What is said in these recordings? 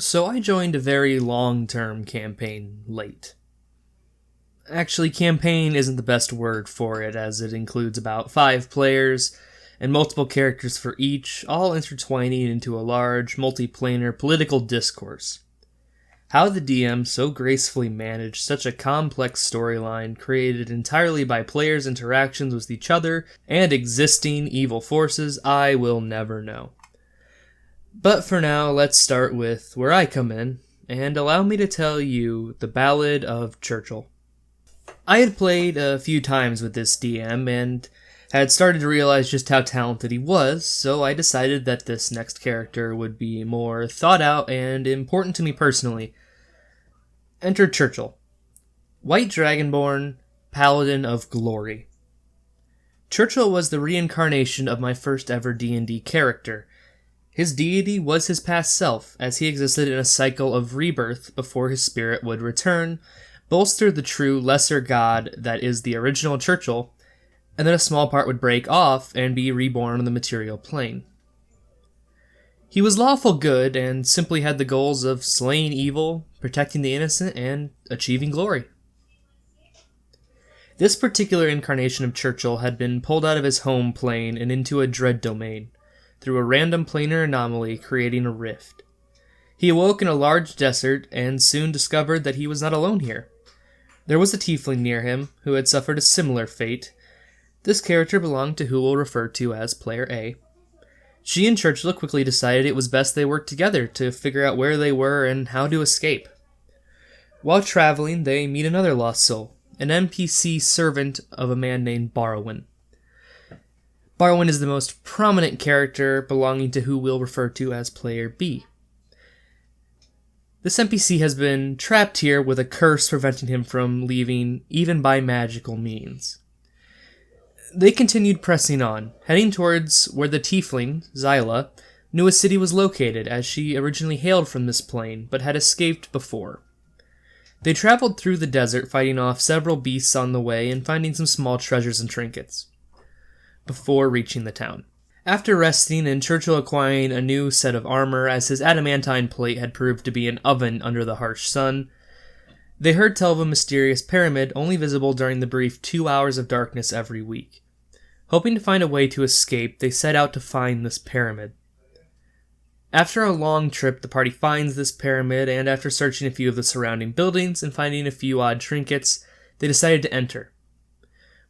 So I joined a very long-term campaign late. Actually, campaign isn't the best word for it, as it includes about 5 players and multiple characters for each, all intertwining into a large, multiplanar political discourse. How the DM so gracefully managed such a complex storyline created entirely by players' interactions with each other and existing evil forces, I will never know. But for now, let's start with where I come in, and allow me to tell you the Ballad of Churchill. I had played a few times with this DM, and had started to realize just how talented he was, so I decided that this next character would be more thought out and important to me personally. Enter Churchill, White Dragonborn, Paladin of Glory. Churchill was the reincarnation of my first ever D&D character. His deity was his past self, as he existed in a cycle of rebirth before his spirit would return, bolster the true lesser god that is the original Churchill, and then a small part would break off and be reborn on the material plane. He was lawful good and simply had the goals of slaying evil, protecting the innocent, and achieving glory. This particular incarnation of Churchill had been pulled out of his home plane and into a dread domain, through a random planar anomaly creating a rift. He awoke in a large desert and soon discovered that he was not alone here. There was a tiefling near him who had suffered a similar fate. This character belonged to who we'll refer to as Player A. She and Churchill quickly decided it was best they worked together to figure out where they were and how to escape. While traveling, they meet another lost soul, an NPC servant of a man named Barwin. Barwin is the most prominent character belonging to who we'll refer to as Player B. This NPC has been trapped here with a curse preventing him from leaving, even by magical means. They continued pressing on, heading towards where the tiefling, Zyla, knew a city was located, as she originally hailed from this plane, but had escaped before. They traveled through the desert, fighting off several beasts on the way and finding some small treasures and trinkets, before reaching the town. After resting and Churchill acquiring a new set of armor, as his adamantine plate had proved to be an oven under the harsh sun, they heard tell of a mysterious pyramid only visible during the brief 2 hours of darkness every week. Hoping to find a way to escape, they set out to find this pyramid. After a long trip, the party finds this pyramid, and after searching a few of the surrounding buildings and finding a few odd trinkets, they decided to enter.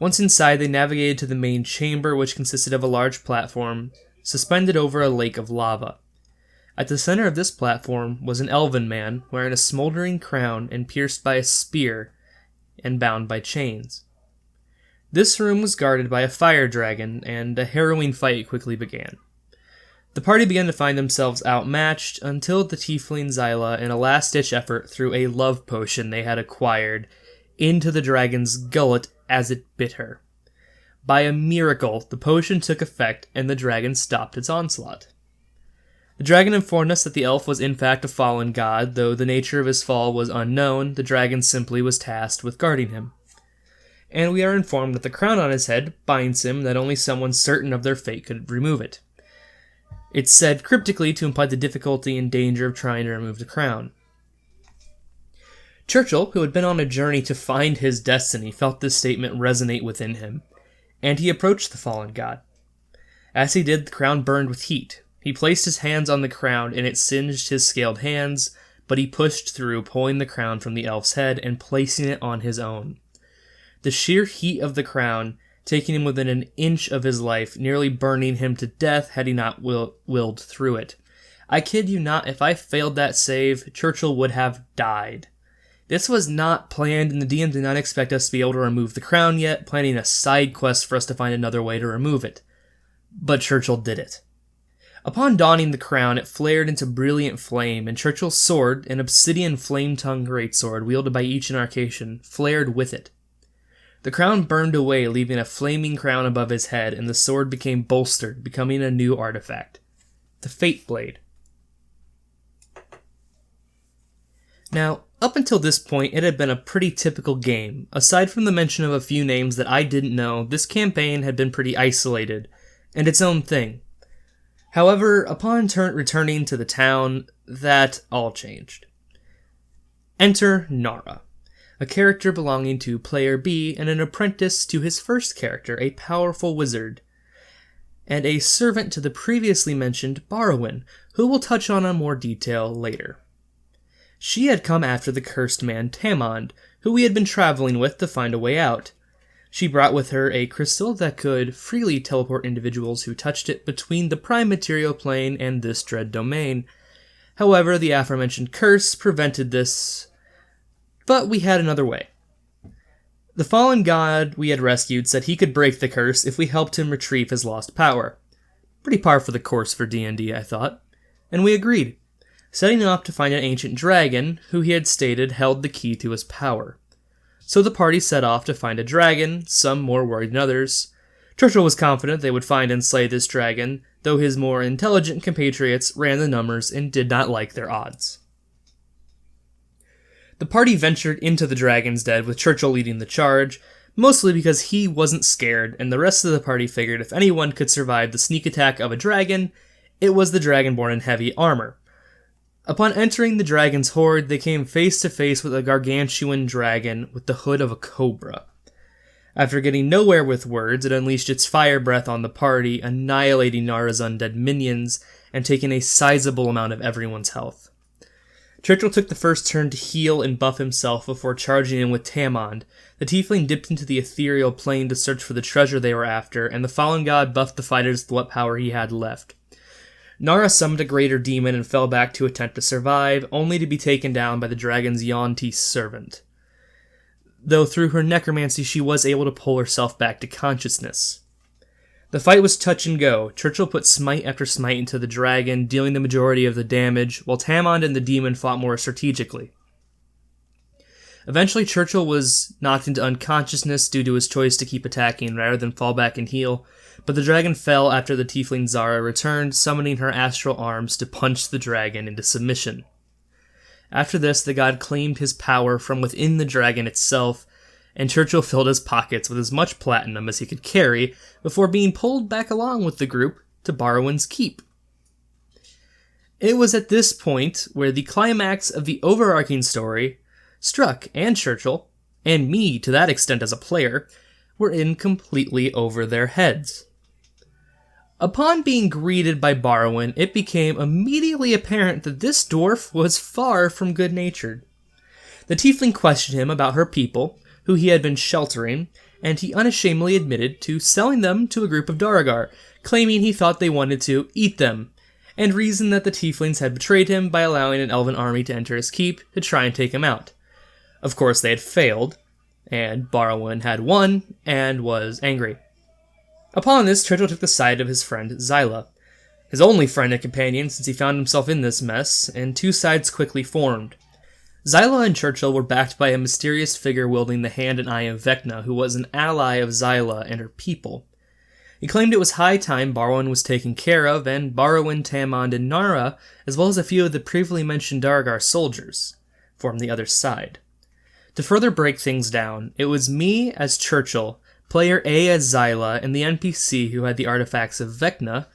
Once inside, they navigated to the main chamber, which consisted of a large platform suspended over a lake of lava. At the center of this platform was an elven man wearing a smoldering crown and pierced by a spear and bound by chains. This room was guarded by a fire dragon, and a harrowing fight quickly began. The party began to find themselves outmatched until the tiefling Zyla, in a last-ditch effort, threw a love potion they had acquired into the dragon's gullet as it bit her. By a miracle, the potion took effect and the dragon stopped its onslaught. The dragon informed us that the elf was in fact a fallen god, though the nature of his fall was unknown. The dragon simply was tasked with guarding him. And we are informed that the crown on his head binds him, that only someone certain of their fate could remove it. It's said cryptically to imply the difficulty and danger of trying to remove the crown. Churchill, who had been on a journey to find his destiny, felt this statement resonate within him, and he approached the fallen god. As he did, the crown burned with heat. He placed his hands on the crown, and it singed his scaled hands, but he pushed through, pulling the crown from the elf's head and placing it on his own. The sheer heat of the crown, taking him within an inch of his life, nearly burning him to death had he not willed through it. I kid you not, if I failed that save, Churchill would have died. This was not planned, and the DM did not expect us to be able to remove the crown yet, planning a side quest for us to find another way to remove it. But Churchill did it. Upon donning the crown, it flared into brilliant flame, and Churchill's sword, an obsidian flame-tongue greatsword wielded by each incarnation, flared with it. The crown burned away, leaving a flaming crown above his head, and the sword became bolstered, becoming a new artifact. The Fate Blade. Now, up until this point, it had been a pretty typical game. Aside from the mention of a few names that I didn't know, this campaign had been pretty isolated, and its own thing. However, upon returning to the town, that all changed. Enter Nara, a character belonging to player B and an apprentice to his first character, a powerful wizard, and a servant to the previously mentioned Barwin, who we'll touch on in more detail later. She had come after the cursed man Tamond, who we had been traveling with to find a way out. She brought with her a crystal that could freely teleport individuals who touched it between the prime material plane and this dread domain. However, the aforementioned curse prevented this, but we had another way. The fallen god we had rescued said he could break the curse if we helped him retrieve his lost power. Pretty par for the course for D&D, I thought, and we agreed, setting off to find an ancient dragon who he had stated held the key to his power. So the party set off to find a dragon, some more worried than others. Churchill was confident they would find and slay this dragon, though his more intelligent compatriots ran the numbers and did not like their odds. The party ventured into the dragon's den with Churchill leading the charge, mostly because he wasn't scared, and the rest of the party figured if anyone could survive the sneak attack of a dragon, it was the dragonborn in heavy armor. Upon entering the dragon's horde, they came face to face with a gargantuan dragon with the hood of a cobra. After getting nowhere with words, it unleashed its fire breath on the party, annihilating Nara's undead minions and taking a sizable amount of everyone's health. Churchill took the first turn to heal and buff himself before charging in with Tamond. The tiefling dipped into the ethereal plane to search for the treasure they were after, and the fallen god buffed the fighters with what power he had left. Nara summoned a greater demon and fell back to attempt to survive, only to be taken down by the dragon's Yuan-Ti servant. Though through her necromancy she was able to pull herself back to consciousness. The fight was touch and go. Churchill put smite after smite into the dragon, dealing the majority of the damage, while Tamond and the demon fought more strategically. Eventually Churchill was knocked into unconsciousness due to his choice to keep attacking rather than fall back and heal, but the dragon fell after the tiefling Zara returned, summoning her astral arms to punch the dragon into submission. After this, the god claimed his power from within the dragon itself, and Churchill filled his pockets with as much platinum as he could carry before being pulled back along with the group to Barwin's keep. It was at this point where the climax of the overarching story struck, and Churchill, and me to that extent as a player, were in completely over their heads. Upon being greeted by Barwin, it became immediately apparent that this dwarf was far from good-natured. The tiefling questioned him about her people, who he had been sheltering, and he unashamedly admitted to selling them to a group of Daragar, claiming he thought they wanted to eat them, and reasoned that the tieflings had betrayed him by allowing an elven army to enter his keep to try and take him out. Of course, they had failed, and Barwin had won and was angry. Upon this, Churchill took the side of his friend Zyla, his only friend and companion since he found himself in this mess, and two sides quickly formed. Zyla and Churchill were backed by a mysterious figure wielding the hand and eye of Vecna, who was an ally of Zyla and her people. He claimed it was high time Barwin was taken care of, and Barwin, Tamond, and Nara, as well as a few of the previously mentioned Daragar soldiers, formed the other side. To further break things down, it was me as Churchill, player A as Zyla, and the NPC who had the artifacts of Vecna,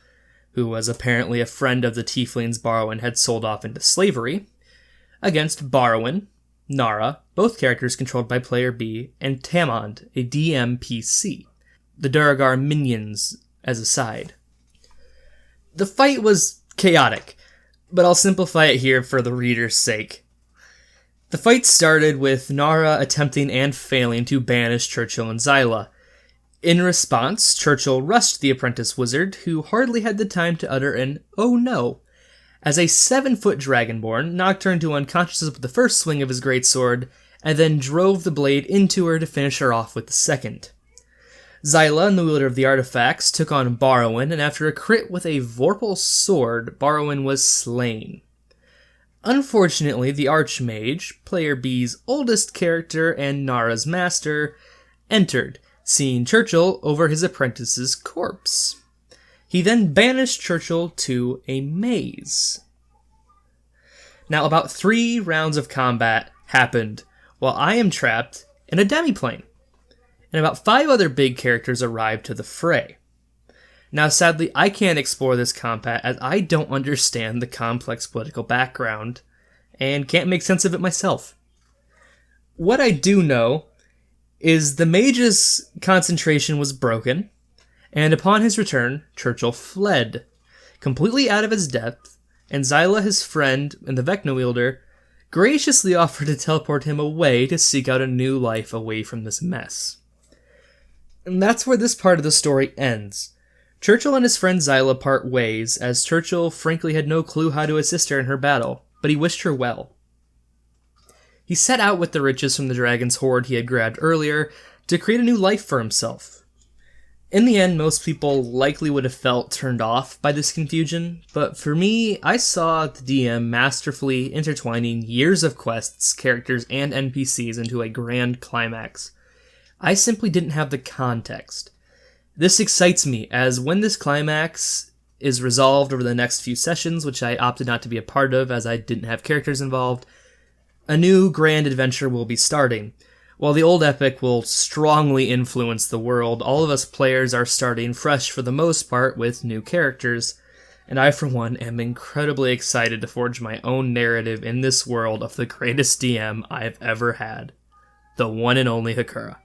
who was apparently a friend of the tieflings Barwin had sold off into slavery, against Barwin, Nara, both characters controlled by player B, and Tamond, a DM PC, the Duragar minions as a side. The fight was chaotic, but I'll simplify it here for the reader's sake. The fight started with Nara attempting and failing to banish Churchill and Zyla. In response, Churchill rushed the apprentice wizard, who hardly had the time to utter an "oh no," as a 7-foot dragonborn knocked her into unconsciousness with the first swing of his greatsword, and then drove the blade into her to finish her off with the second. Zyla, the wielder of the artifacts, took on Barwin, and after a crit with a Vorpal sword, Barwin was slain. Unfortunately, the Archmage, player B's oldest character and Nara's master, entered, seeing Churchill over his apprentice's corpse. He then banished Churchill to a maze. Now, about 3 rounds of combat happened while I am trapped in a demiplane, and about 5 other big characters arrived to the fray. Now, sadly, I can't explore this combat as I don't understand the complex political background and can't make sense of it myself. What I do know is the mage's concentration was broken, and upon his return, Churchill fled, completely out of his depth, and Zyla, his friend, and the Vecna wielder graciously offered to teleport him away to seek out a new life away from this mess. And that's where this part of the story ends. Churchill and his friend Zyla part ways, as Churchill frankly had no clue how to assist her in her battle, but he wished her well. He set out with the riches from the dragon's hoard he had grabbed earlier to create a new life for himself. In the end, most people likely would have felt turned off by this confusion, but for me, I saw the DM masterfully intertwining years of quests, characters, and NPCs into a grand climax. I simply didn't have the context. This excites me, as when this climax is resolved over the next few sessions, which I opted not to be a part of as I didn't have characters involved, a new grand adventure will be starting. While the old epic will strongly influence the world, all of us players are starting fresh for the most part with new characters, and I for one am incredibly excited to forge my own narrative in this world of the greatest DM I've ever had, the one and only Hickura.